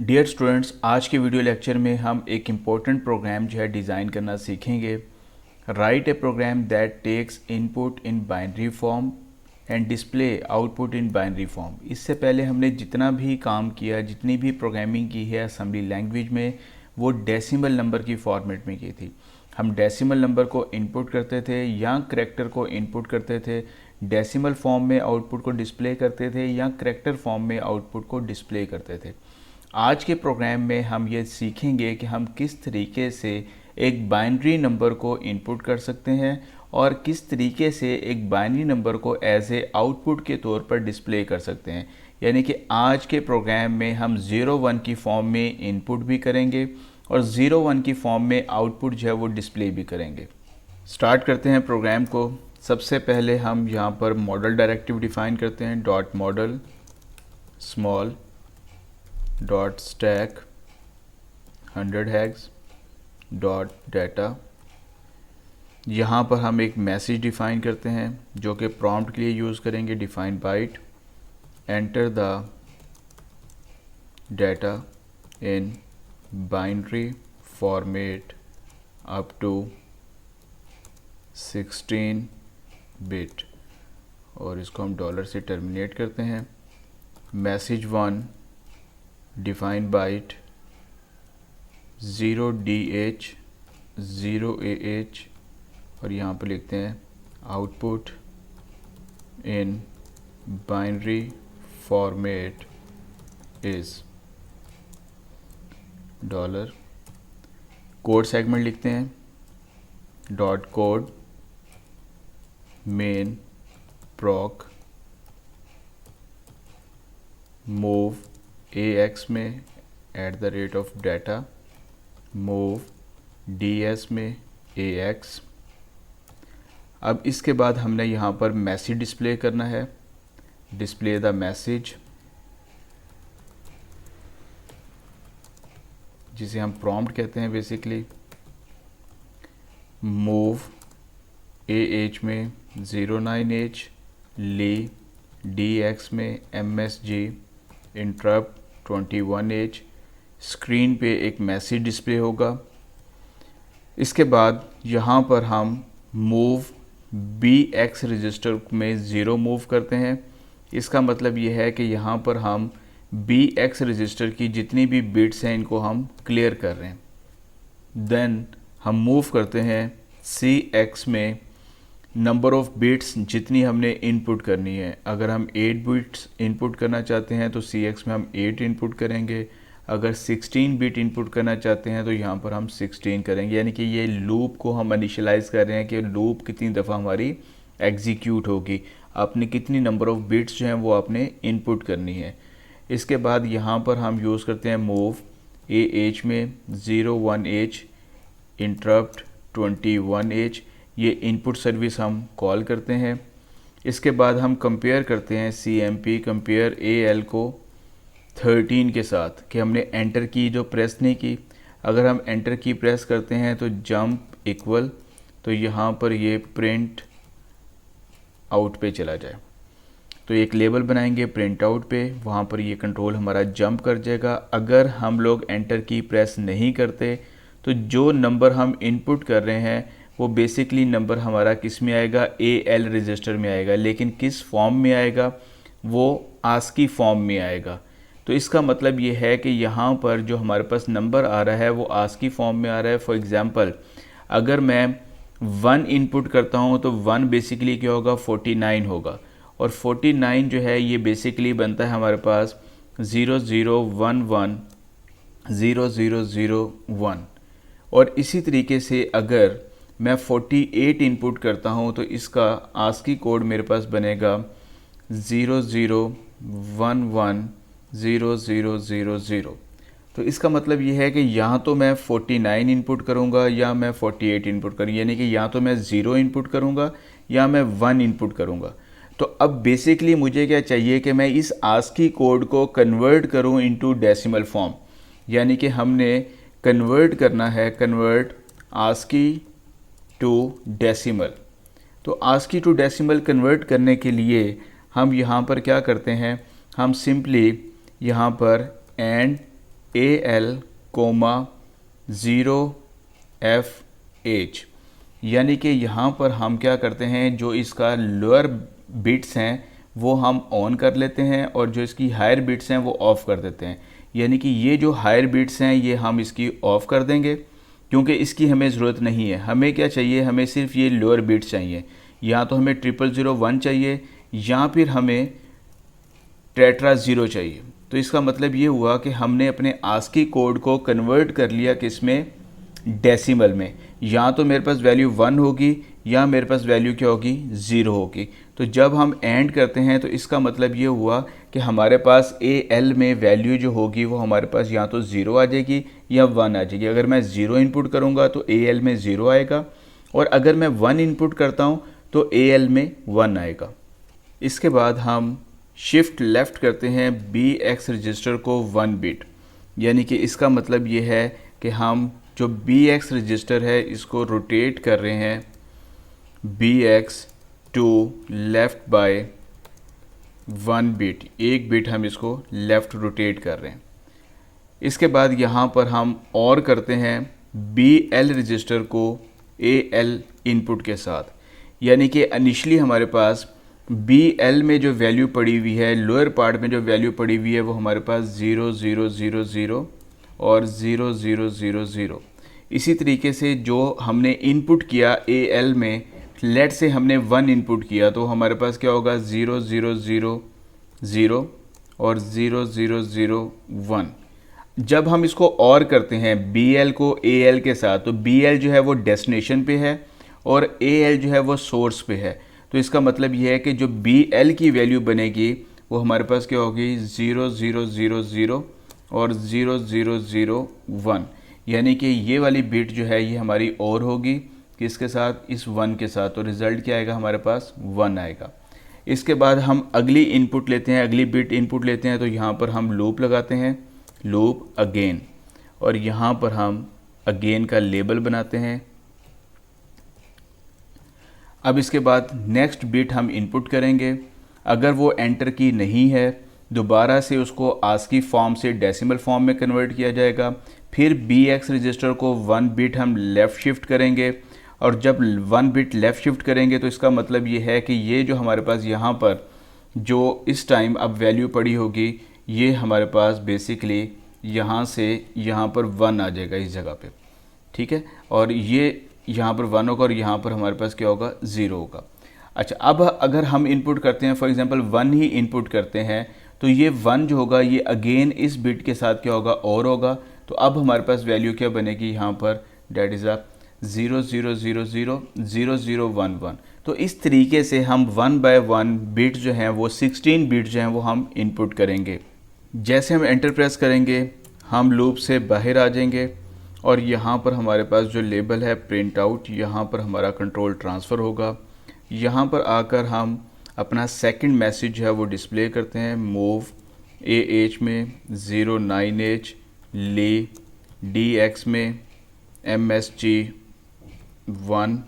Dear students, आज के video lecture में हम एक इम्पोर्टेंट प्रोग्राम जो है डिज़ाइन करना सीखेंगे। Write a program that takes input in binary form and display output in binary form. इससे पहले हमने जितना भी काम किया, जितनी भी प्रोग्रामिंग की है असेंबली लैंग्वेज में, वो डेसिमल नंबर की फॉर्मेट में की थी। हम डेसिमल नंबर को इनपुट करते थे या करैक्टर को इनपुट करते थे, डेसिमल फॉर्म में आउटपुट को डिस्प्ले करते थे या करैक्टर फॉर्म में आउटपुट को डिस्प्ले करते थे। आज के प्रोग्राम में हम ये सीखेंगे कि हम किस तरीके से एक बाइनरी नंबर को इनपुट कर सकते हैं और किस तरीके से एक बाइनरी नंबर को एज ए आउटपुट के तौर पर डिस्प्ले कर सकते हैं। यानी कि आज के प्रोग्राम में हम 0-1 की फॉर्म में इनपुट भी करेंगे और 0-1 की फॉर्म में आउटपुट जो है वो डिस्प्ले भी करेंगे। स्टार्ट करते हैं प्रोग्राम को। सबसे पहले हम यहाँ पर मॉडल डायरेक्टिव डिफ़ाइन करते हैं। Dot model small dot stack 100 हैग्स dot data. यहाँ पर हम एक मैसेज डिफ़ाइन करते हैं जो कि प्रॉम्प्ट के लिए यूज़ करेंगे। Define byte enter the data in binary format up to 16 bit और इसको हम डॉलर से टर्मिनेट करते हैं। Message 1 define bite 0DH 0AH और यहाँ पर लिखते हैं output in binary format is dollar. Code segment लिखते हैं। Dot code main प्रॉक move AX में @data मूव DS में AX। अब इसके बाद हमने यहाँ पर मैसेज डिस्प्ले करना है। डिस्प्ले द मैसेज, जिसे हम प्रॉम्प्ट कहते हैं बेसिकली। मूव AH में 09H ली DX में MSG इंटरप्ट 21H। स्क्रीन पे एक मैसेज डिस्प्ले होगा। इसके बाद यहाँ पर हम मूव BX रजिस्टर में 0 मूव करते हैं। इसका मतलब ये है कि यहाँ पर हम BX रजिस्टर की जितनी भी बिट्स हैं इनको हम क्लियर कर रहे हैं। देन हम मूव करते हैं CX में नंबर ऑफ़ बिट्स जितनी हमने इनपुट करनी है। अगर हम 8 बिट्स इनपुट करना चाहते हैं तो CX में हम 8 इनपुट करेंगे। अगर 16 बिट इनपुट करना चाहते हैं तो यहाँ पर हम 16 करेंगे। यानी कि ये लूप को हम इनिशियलाइज़ कर रहे हैं कि लूप कितनी दफ़ा हमारी एग्जीक्यूट होगी, आपने कितनी नंबर ऑफ़ बिट्स जो हैं वो आपने इनपुट करनी है। इसके बाद यहाँ पर हम यूज़ करते हैं मूव AH में 01H इंटरप्ट 21H। ये इनपुट सर्विस हम कॉल करते हैं। इसके बाद हम कंपेयर करते हैं CMP कंपेयर AL को 13 के साथ कि हमने एंटर की जो प्रेस नहीं की। अगर हम एंटर की प्रेस करते हैं तो जंप इक्वल, तो यहाँ पर ये प्रिंट आउट पे चला जाए। तो एक लेबल बनाएंगे प्रिंट आउट पे, वहाँ पर ये कंट्रोल हमारा जंप कर जाएगा। अगर हम लोग एंटर की प्रेस नहीं करते तो जो नंबर हम इनपुट कर रहे हैं वो बेसिकली नंबर हमारा किस में आएगा, AL रजिस्टर में आएगा। लेकिन किस फॉर्म में आएगा, वो ASCII फॉर्म में आएगा। तो इसका मतलब ये है कि यहाँ पर जो हमारे पास नंबर आ रहा है वो ASCII फॉर्म में आ रहा है। फॉर एग्ज़ाम्पल अगर मैं 1 इनपुट करता हूँ तो 1 बेसिकली क्या होगा, 49 होगा। और 49 जो है ये बेसिकली बनता है हमारे पास 0011 0001। और इसी तरीके से अगर मैं 48 इनपुट करता हूँ तो इसका ASCII कोड मेरे पास बनेगा 00110000। तो इसका मतलब ये है कि यहाँ तो मैं 49 इनपुट करूँगा या मैं 48 इनपुट करूँगा, यानी कि यहाँ तो मैं 0 इनपुट करूँगा या मैं 1 इनपुट करूँगा। तो अब बेसिकली मुझे क्या चाहिए कि मैं इस ASCII कोड को कन्वर्ट करूँ इनटू डेसिमल फॉर्म। यानी कि हमने कन्वर्ट करना है, कन्वर्ट ASCII टू डेसिमल। तो ASCII टू डेसिमल कन्वर्ट करने के लिए हम यहाँ पर क्या करते हैं, हम सिंपली यहाँ पर एंड AL,0FH, यानी कि यहाँ पर हम क्या करते हैं, जो इसका लोअर बिट्स हैं वो हम ऑन कर लेते हैं और जो इसकी हायर बिट्स हैं वो ऑफ़ कर देते हैं। यानी कि ये जो हायर बिट्स हैं ये हम इसकी ऑफ़ कर देंगे क्योंकि इसकी हमें ज़रूरत नहीं है। हमें क्या चाहिए, हमें सिर्फ ये लोअर बिट्स चाहिए। या तो हमें 0001 चाहिए या फिर हमें टेट्रा 0 चाहिए। तो इसका मतलब ये हुआ कि हमने अपने आस्की कोड को कन्वर्ट कर लिया किसमें, डेसिमल में। या तो मेरे पास वैल्यू 1 होगी या मेरे पास वैल्यू क्या होगी, 0 होगी। तो जब हम एंड करते हैं तो इसका मतलब ये हुआ कि हमारे पास AL में वैल्यू जो होगी वो हमारे पास या तो 0 आ जाएगी या 1 आ जाएगी। अगर मैं 0 इनपुट करूँगा तो AL में 0 आएगा और अगर मैं 1 इनपुट करता हूँ तो AL में 1 आएगा। इसके बाद हम शिफ्ट लेफ़्ट करते हैं BX रजिस्टर को 1 बिट, यानी कि इसका मतलब ये है कि हम जो BX रजिस्टर है इसको रोटेट कर रहे हैं BX to left by 1 bit, 1 bit हम इसको लेफ़्ट रोटेट कर रहे हैं। इसके बाद यहाँ पर हम और करते हैं BL रजिस्टर को AL इनपुट के साथ, यानी कि इनिशियली हमारे पास BL में जो वैल्यू पड़ी हुई है, लोअर पार्ट में जो वैल्यू पड़ी हुई है वो हमारे पास 0 0 0 0 और 0 0 0 0। इसी तरीके से जो हमने इनपुट किया AL में, लेट से हमने 1 इनपुट किया तो हमारे पास क्या होगा, 0 0 0 0 और 0 0 0 1। जब हम इसको और करते हैं BL को AL के साथ, तो BL जो है वो डेस्टिनेशन पे है और AL जो है वो सोर्स पे है। तो इसका मतलब ये है कि जो BL की वैल्यू बनेगी वो हमारे पास क्या होगी, 0 0 0 0 और 0 0 0 1, यानी कि ये वाली बिट जो है ये हमारी और होगी किसके साथ, इस 1 के साथ। तो रिज़ल्ट क्या आएगा, हमारे पास 1 आएगा। इसके बाद हम अगली इनपुट लेते हैं, अगली बिट इनपुट लेते हैं। तो यहाँ पर हम लूप लगाते हैं, लूप अगेन, और यहाँ पर हम अगेन का लेबल बनाते हैं। अब इसके बाद नेक्स्ट बिट हम इनपुट करेंगे। अगर वो एंटर की नहीं है दोबारा से उसको आस्की फॉर्म से डेसिमल फॉर्म में कन्वर्ट किया जाएगा। फिर BX रजिस्टर को 1 बिट हम लेफ़्ट शिफ्ट करेंगे और जब 1 बिट लेफ़्ट शिफ्ट करेंगे तो इसका मतलब ये है कि ये जो हमारे पास यहाँ पर जो इस टाइम अब वैल्यू पड़ी होगी ये हमारे पास बेसिकली यहाँ से यहाँ पर 1 आ जाएगा इस जगह पे, ठीक है। और ये यहाँ पर 1 होगा और यहाँ पर हमारे पास क्या होगा, 0 होगा। अच्छा, अब अगर हम इनपुट करते हैं, फॉर एग्जांपल 1 ही इनपुट करते हैं, तो ये 1 जो होगा ये अगेन इस बिट के साथ क्या होगा, और होगा। तो अब हमारे पास वैल्यू क्या बनेगी यहाँ पर, डेट इज़ अ 0 0 0 0 0 0 1 1। तो इस तरीके से हम 1 बाय 1 बिट जो हैं वो 16 बिट जो हैं वो हम इनपुट करेंगे। जैसे हम एंटर प्रेस करेंगे हम लूप से बाहर आ जाएंगे और यहाँ पर हमारे पास जो लेबल है प्रिंट आउट, यहाँ पर हमारा कंट्रोल ट्रांसफ़र होगा। यहाँ पर आकर हम अपना सेकंड मैसेज जो है वो डिस्प्ले करते हैं, मूव AH में 09H, ली DX में MSG 1,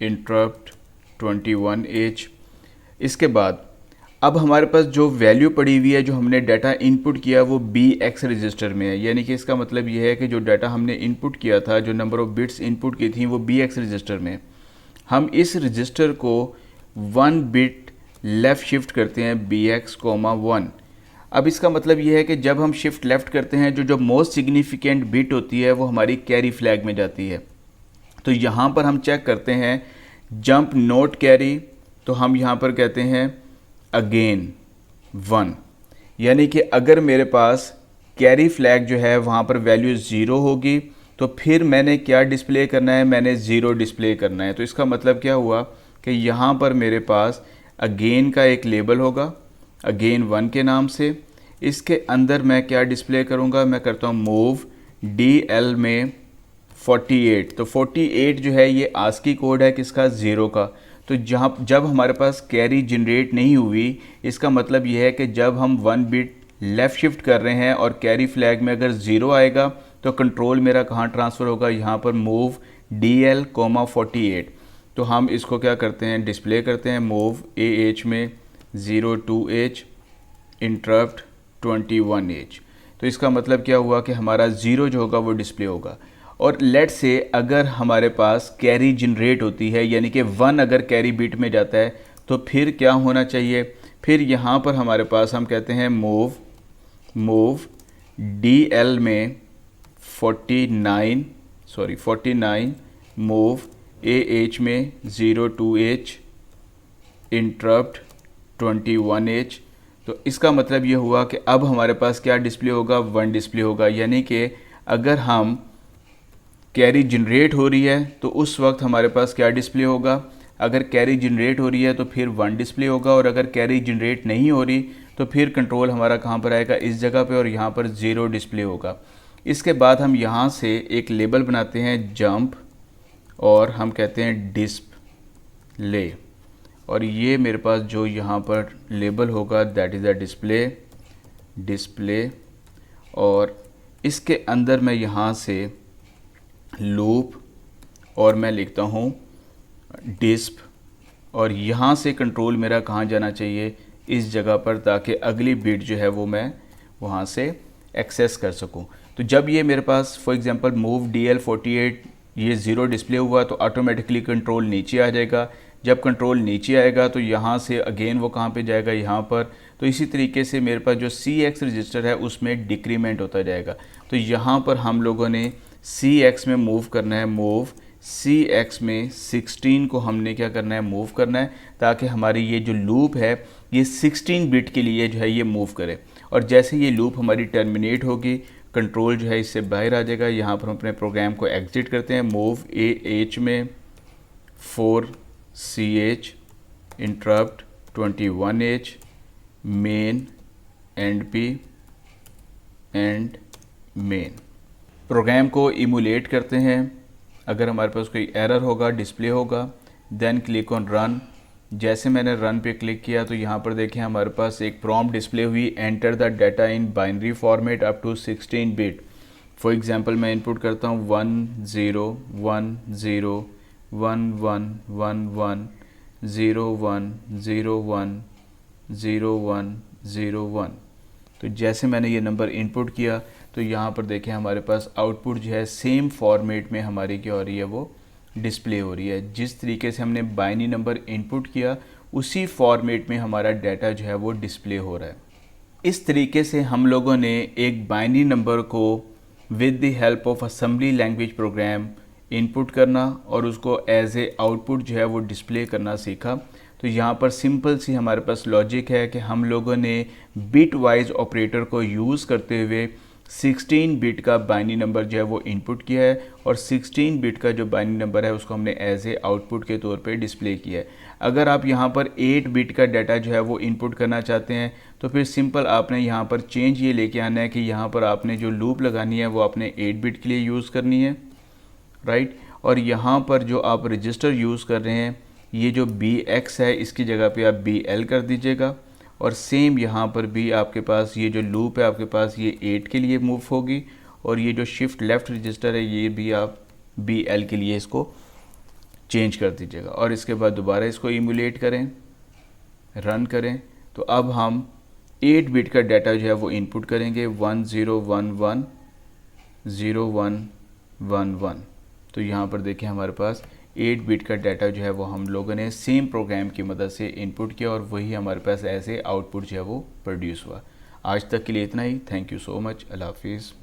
इंटरप्ट 21H। इसके बाद अब हमारे पास जो वैल्यू पड़ी हुई है, जो हमने डाटा इनपुट किया वो BX रजिस्टर में है, यानी कि इसका मतलब ये है कि जो डाटा हमने इनपुट किया था, जो नंबर ऑफ़ बिट्स इनपुट की थी वो BX रजिस्टर में। हम इस रजिस्टर को 1 बिट लेफ़्ट शिफ्ट करते हैं BX, 1। अब इसका मतलब ये है कि जब हम शिफ्ट लेफ़्ट करते हैं जो मोस्ट सिग्निफिकेंट बिट होती है वो हमारी कैरी फ्लैग में जाती है। तो यहाँ पर हम चेक करते हैं जंप नोट कैरी, तो हम यहाँ पर कहते हैं अगेन 1, यानी कि अगर मेरे पास कैरी फ्लैग जो है वहाँ पर वैल्यू 0 होगी तो फिर मैंने क्या डिस्प्ले करना है, मैंने 0 डिस्प्ले करना है। तो इसका मतलब क्या हुआ कि यहाँ पर मेरे पास अगेन का एक लेबल होगा, अगेन 1 के नाम से। इसके अंदर मैं क्या डिस्प्ले करूँगा, मैं करता हूँ मूव DL में 48। तो 48 जो है ये आस्की कोड है किसका, 0 का। तो जब हमारे पास कैरी जनरेट नहीं हुई, इसका मतलब ये है कि जब हम 1 बिट लेफ़्ट शिफ्ट कर रहे हैं और कैरी फ्लैग में अगर 0 आएगा तो कंट्रोल मेरा कहाँ ट्रांसफ़र होगा, यहाँ पर मूव DL, 48। तो हम इसको क्या करते हैं, डिस्प्ले करते हैं मूव AH में 02H, इंटरप्ट 21H। तो इसका मतलब क्या हुआ कि हमारा 0 जो होगा वो डिस्प्ले होगा। और लेट से अगर हमारे पास कैरी जनरेट होती है, यानी कि 1 अगर कैरी बिट में जाता है, तो फिर क्या होना चाहिए, फिर यहाँ पर हमारे पास हम कहते हैं मूव DL में 49 मूव AH में 02H इंटरप्ट 21H। तो इसका मतलब ये हुआ कि अब हमारे पास क्या डिस्प्ले होगा, 1 डिस्प्ले होगा। यानी कि अगर हम कैरी जनरेट हो रही है तो उस वक्त हमारे पास क्या डिस्प्ले होगा, अगर कैरी जनरेट हो रही है तो फिर 1 डिस्प्ले होगा, और अगर कैरी जनरेट नहीं हो रही तो फिर कंट्रोल हमारा कहाँ पर आएगा, इस जगह पे, और यहाँ पर 0 डिस्प्ले होगा। इसके बाद हम यहाँ से एक लेबल बनाते हैं जंप, और हम कहते हैं डिस्प्ले, और ये मेरे पास जो यहाँ पर लेबल होगा दैट इज़ अ डिस्प्ले। और इसके अंदर मैं यहाँ से लूप और मैं लिखता हूँ डिस्प, और यहाँ से कंट्रोल मेरा कहाँ जाना चाहिए, इस जगह पर, ताकि अगली बिट जो है वो मैं वहाँ से एक्सेस कर सकूँ। तो जब ये मेरे पास फॉर एग्जांपल मूव DL 48 ये 0 डिस्प्ले हुआ तो ऑटोमेटिकली कंट्रोल नीचे आ जाएगा। जब कंट्रोल नीचे आएगा तो यहाँ से अगेन वो कहाँ पे जाएगा, यहाँ पर। तो इसी तरीके से मेरे पास जो CX रजिस्टर है उसमें डिक्रीमेंट होता जाएगा। तो यहाँ पर हम लोगों ने CX में मूव करना है, मूव CX में 16 को हमने क्या करना है, मूव करना है, ताकि हमारी ये जो लूप है ये 16 बिट के लिए जो है ये मूव करे। और जैसे ये लूप हमारी टर्मिनेट होगी, कंट्रोल जो है इससे बाहर आ जाएगा। यहाँ पर हम अपने प्रोग्राम को एग्जिट करते हैं। मूव AH में 4CH interrupt 21H main NP end main. Program को इमुलेट करते हैं। अगर हमारे पास कोई एरर होगा, डिस्प्ले होगा, देन क्लिक ऑन रन। जैसे मैंने रन पे क्लिक किया तो यहाँ पर देखें हमारे पास एक प्रॉम्प्ट डिस्प्ले हुई, enter the data in binary format up to 16 bit. For example मैं इनपुट करता हूँ 1011010101010101। तो जैसे मैंने ये नंबर इनपुट किया तो यहाँ पर देखें हमारे पास आउटपुट जो है सेम फॉर्मेट में हमारी क्या हो रही है, वो डिस्प्ले हो रही है। जिस तरीके से हमने बाइनरी नंबर इनपुट किया उसी फॉर्मेट में हमारा डाटा जो है वो डिस्प्ले हो रहा है। इस तरीके से हम लोगों ने एक बाइनरी नंबर को with the help of assembly language program input करना और उसको एज ए आउटपुट जो है वो डिस्प्ले करना सीखा। तो यहाँ पर सिंपल सी हमारे पास लॉजिक है कि हम लोगों ने बिट वाइज ऑपरेटर को यूज़ करते हुए 16 बिट का बाइनरी नंबर जो है वो इनपुट किया है, और 16 बिट का जो बाइनरी नंबर है उसको हमने एज ए आउटपुट के तौर पे डिस्प्ले किया है। अगर आप यहाँ पर 8 बिट का डाटा जो है वो इनपुट करना चाहते हैं तो फिर सिंपल आपने यहाँ पर चेंज ये लेके आना है कि यहाँ पर आपने जो लूप लगानी है वो आपने 8 बिट के लिए यूज़ करनी है, राइट। और यहाँ पर जो आप रजिस्टर यूज़ कर रहे हैं ये जो BX है इसकी जगह पे आप BL कर दीजिएगा, और सेम यहाँ पर भी आपके पास ये जो लूप है आपके पास ये 8 के लिए मूव होगी, और ये जो शिफ्ट लेफ़्ट रजिस्टर है ये भी आप BL के लिए इसको चेंज कर दीजिएगा। और इसके बाद दोबारा इसको इमुलेट करें, रन करें। तो अब हम 8 बिट का डाटा जो है वो इनपुट करेंगे 10110111। तो यहाँ पर देखें हमारे पास 8 बिट का डाटा जो है वो हम लोगों ने सेम प्रोग्राम की मदद से इनपुट किया, और वही हमारे पास ऐसे आउटपुट जो है वो प्रोड्यूस हुआ। आज तक के लिए इतना ही। Thank you so much. अल्लाह हाफिज़।